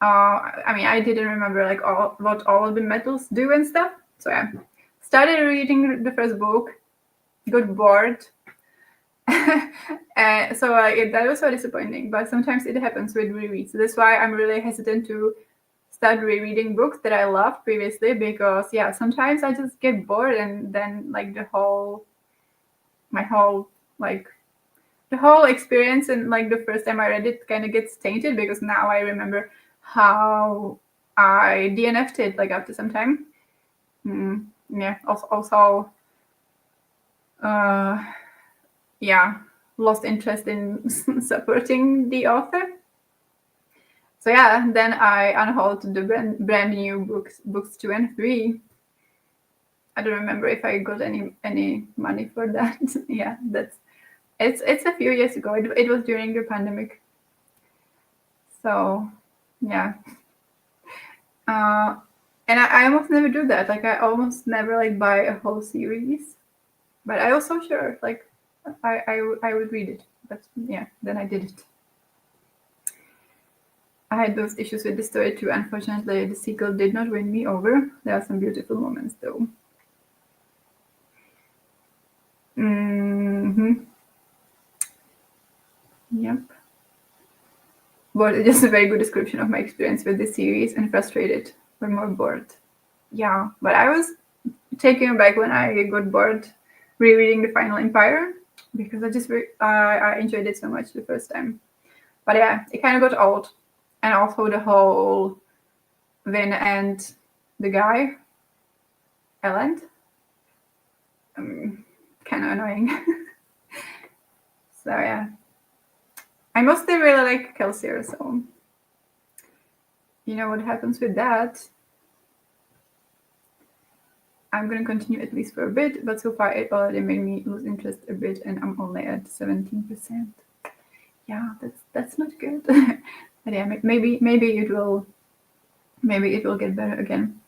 A: I mean, I didn't remember like what all of the metals do and stuff. So yeah, started reading the first book, got bored. So that was so disappointing, but sometimes it happens with rereads. So that's why I'm really hesitant to start rereading books that I loved previously, because yeah, sometimes I just get bored, and then like the whole experience and like the first time I read it kind of gets tainted, because now I remember how I DNF'd it like after some time. Yeah, also yeah, lost interest in supporting the author. So yeah, then I unhauled the brand new books 2 and 3. I don't remember if I got any money for that. Yeah, it's a few years ago. It was during the pandemic. So yeah. And I almost never do that. Like I almost never like buy a whole series. But I also sure like I would read it. But yeah, then I did it. I had those issues with the story too. Unfortunately, the sequel did not win me over. There are some beautiful moments though. Yep. But it's just a very good description of my experience with this series, and frustrated or more bored. Yeah, but I was taken aback when I got bored rereading The Final Empire, because I enjoyed it so much the first time. But yeah, it kind of got old, and also the whole Vin and the guy, Elend, kind of annoying. So yeah, I mostly really like SKILLSHARE, so you know what happens with that. I'm going to continue at least for a bit, but so far it already made me lose interest a bit, and I'm only at 17%. Yeah, that's not good. But yeah, maybe it will get better again.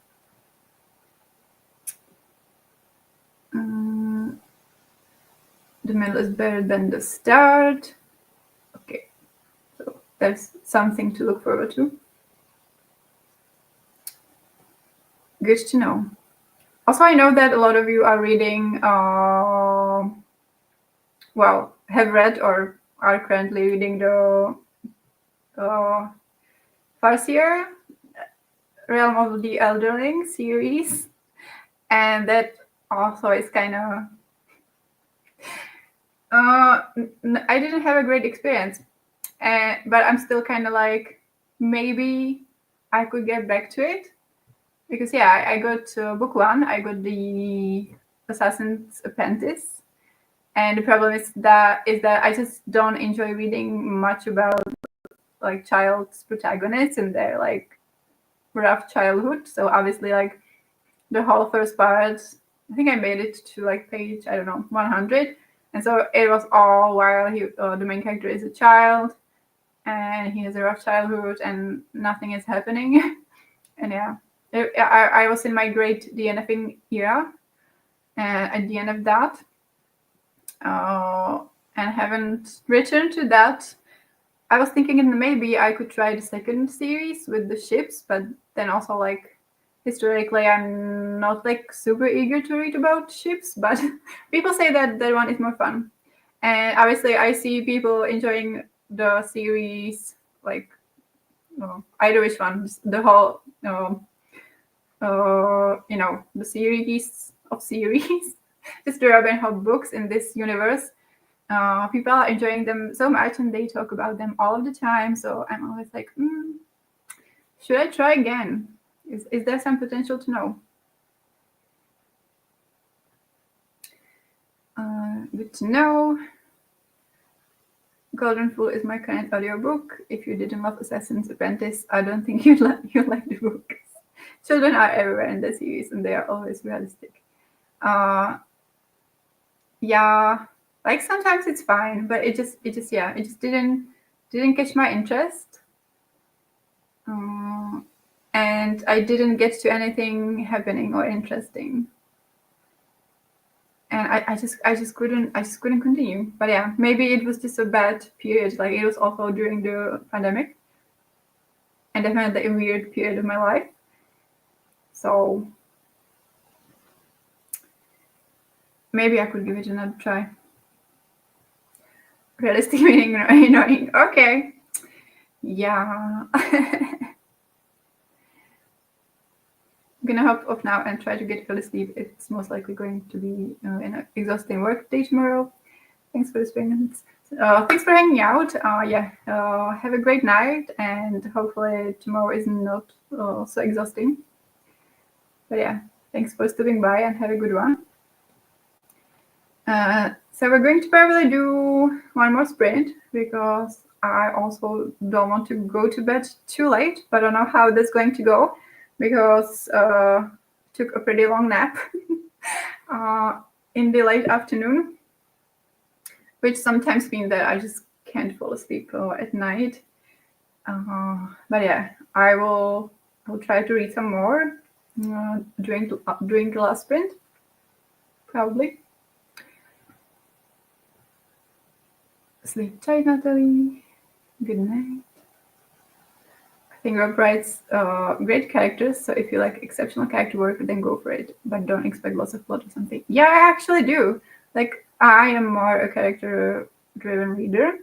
A: The middle is better than the start. Okay, so there's something to look forward to. Good to know. Also, I know that a lot of you are reading, have read or are currently reading the Farseer Realm of the Elderling series, and that also is kind of I didn't have a great experience, but I'm still kind of like, maybe I could get back to it, because yeah, I got book one. I got the Assassin's Apprentice, and the problem is that I just don't enjoy reading much about like child's protagonists and their like rough childhood. So obviously, like the whole first part, I think I made it to like page, I don't know, 100, and so it was all while the main character is a child and he has a rough childhood and nothing is happening. And yeah, I was in my great DNFing era at the end of that, and haven't returned to that. I was thinking that maybe I could try the second series with the ships, but then also like historically I'm not like super eager to read about ships, but people say that that one is more fun. And obviously I see people enjoying the series, like either which one, the whole the series of series, just the Robin Hood books in this universe. People are enjoying them so much and they talk about them all of the time. So I'm always like, should I try again? Is there some potential to know? Good to know. Golden Fool is my current audiobook. If you didn't love Assassin's Apprentice, I don't think you'd like the book. Children are everywhere in the series and they are always realistic. Yeah, like sometimes it's fine, but it just didn't catch my interest. And I didn't get to anything happening or interesting. And I just couldn't continue. But yeah, maybe it was just a bad period. Like it was also during the pandemic, and definitely a weird period of my life. So maybe I could give it another try. Realistic meaning annoying. Okay. Yeah. I'm gonna hop off now and try to get early sleep. It's most likely going to be an exhausting work day tomorrow. Thanks for the experience. Thanks for hanging out. Have a great night, and hopefully tomorrow is not so exhausting. But yeah, thanks for stopping by and have a good one. So we're going to probably do one more sprint because I also don't want to go to bed too late, but I don't know how that's going to go because took a pretty long nap in the late afternoon, which sometimes means that I just can't fall asleep at night. But yeah, I'll try to read some more during the last sprint, probably. Sleep tight, Natalie. Good night. I think Rob writes great characters, so if you like exceptional character work, then go for it. But don't expect lots of plot or something. Yeah, I actually do. Like, I am more a character-driven reader.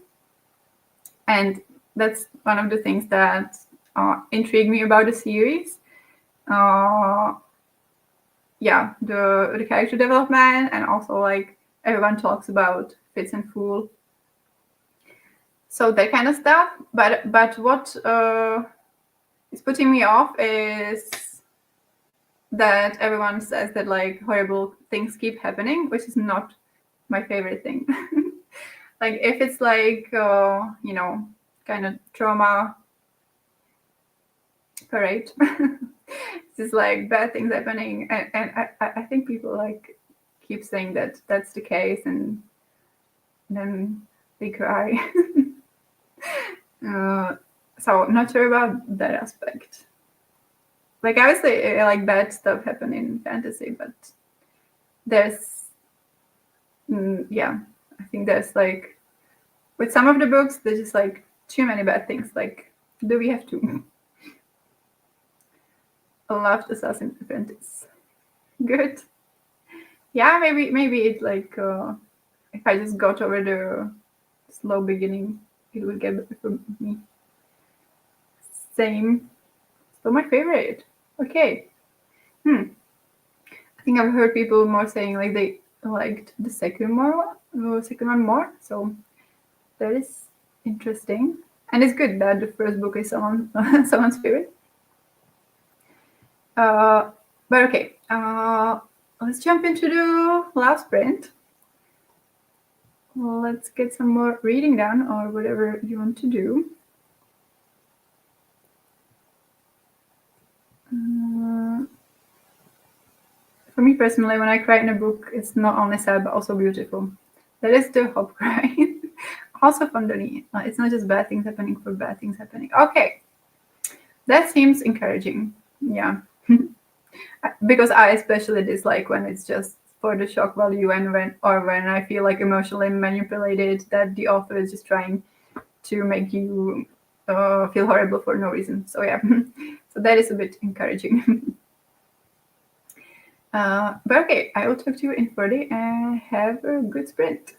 A: And that's one of the things that intrigue me about the series. Yeah, the character development, and also like everyone talks about Fitz and Fool. So that kind of stuff. But what is putting me off is that everyone says that like horrible things keep happening, which is not my favorite thing. Like if it's like kind of trauma parade, it's just like bad things happening, and I think people like keep saying that that's the case, and then they cry. So not sure about that aspect. Like obviously like bad stuff happen in fantasy, but there's I think there's like with some of the books there's just like too many bad things. Like, do we have to? I loved Assassin's Apprentice. Good. Yeah, maybe it like if I just got over the slow beginning, it would get better for me. Same. So my favorite. Okay. I think I've heard people more saying like they liked the second more second one more. So that is interesting, and it's good that the first book is someone's favorite. But okay, let's jump into the last sprint. Let's get some more reading done, or whatever you want to do. For me personally, when I cry in a book, it's not only sad but also beautiful. That is the hope cry. Also from Donnie. It's not just bad things happening for bad things happening. Okay, that seems encouraging. Yeah. Because I especially dislike when it's just for the shock value, and when I feel like emotionally manipulated, that the author is just trying to make you feel horrible for no reason. So yeah, so that is a bit encouraging. But okay, I will talk to you in 40 and have a good sprint.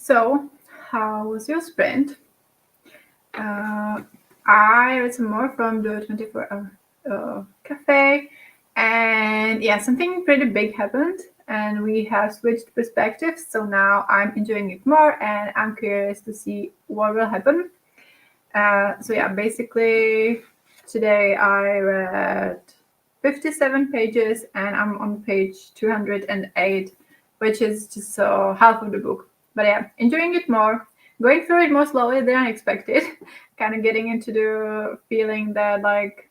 A: So, how was your sprint? I read some more from the 24-hour cafe, and yeah, something pretty big happened, and we have switched perspectives. So now I'm enjoying it more, and I'm curious to see what will happen. So yeah, basically today I read 57 pages, and I'm on page 208, which is just half of the book. But yeah, enjoying it more, going through it more slowly than I expected, kind of getting into the feeling that like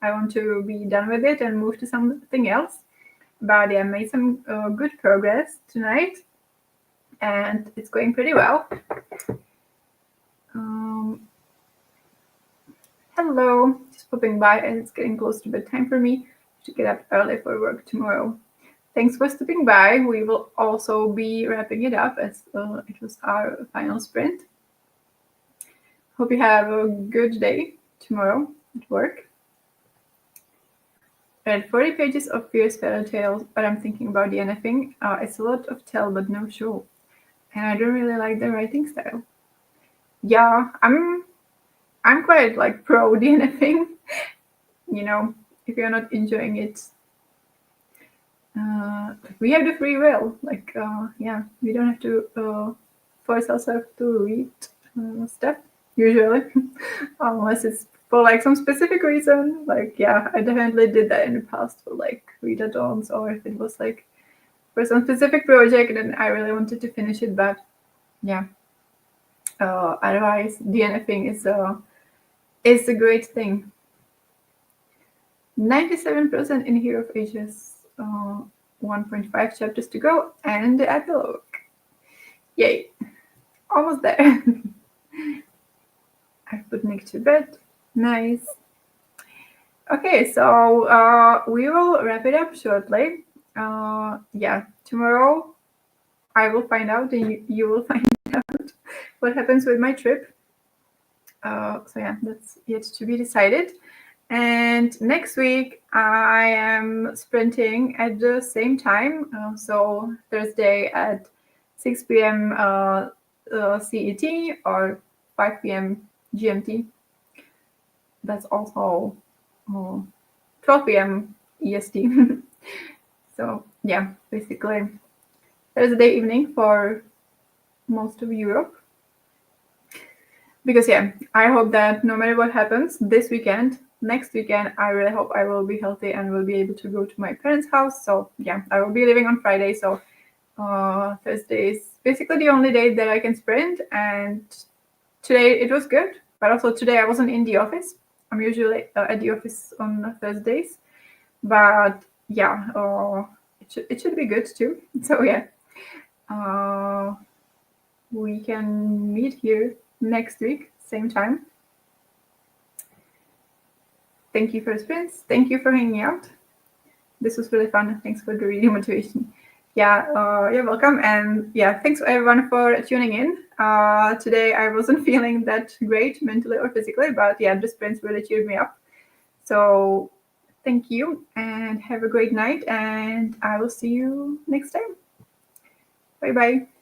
A: I want to be done with it and move to something else. But yeah, made some good progress tonight, and it's going pretty well. Hello, just popping by, and it's getting close to bedtime for me to get up early for work tomorrow. Thanks for stopping by. We will also be wrapping it up as it was our final sprint. Hope you have a good day tomorrow at work. I read 40 pages of Fierce Fairy Tales, but I'm thinking about DNFing. It's a lot of tell but no show, and I don't really like the writing style. Yeah, I'm quite like pro DNFing. You know, if you're not enjoying it, we have the free will. Like, yeah, we don't have to force ourselves to read stuff usually, unless it's for like some specific reason. Like, yeah, I definitely did that in the past for like readathons, or if it was like for some specific project and I really wanted to finish it. But yeah, otherwise, DNFing is a great thing. 97% in Hero of Ages. 1.5 chapters to go, and the epilogue. Yay! Almost there. I've put Nick to bed. Nice. Okay, so we will wrap it up shortly. Yeah, tomorrow I will find out, and you will find out what happens with my trip. So yeah, that's yet to be decided. And next week I am sprinting at the same time. So Thursday at 6 p.m. CET or 5 p.m. GMT. That's also 12 p.m. EST. So yeah, basically Thursday evening for most of Europe. Because yeah, I hope that no matter what happens this weekend, next weekend, I really hope I will be healthy and will be able to go to my parents' house. So yeah, I will be leaving on Friday. So Thursday is basically the only day that I can sprint. And today it was good. But also today I wasn't in the office. I'm usually at the office on Thursdays. But yeah, it should be good too. So yeah, we can meet here next week, same time. Thank you for the sprints. Thank you for hanging out. This was really fun. Thanks for the reading motivation. Yeah, you're welcome. And yeah, thanks everyone for tuning in. Today I wasn't feeling that great mentally or physically, but yeah, the sprints really cheered me up. So thank you and have a great night. And I will see you next time. Bye-bye.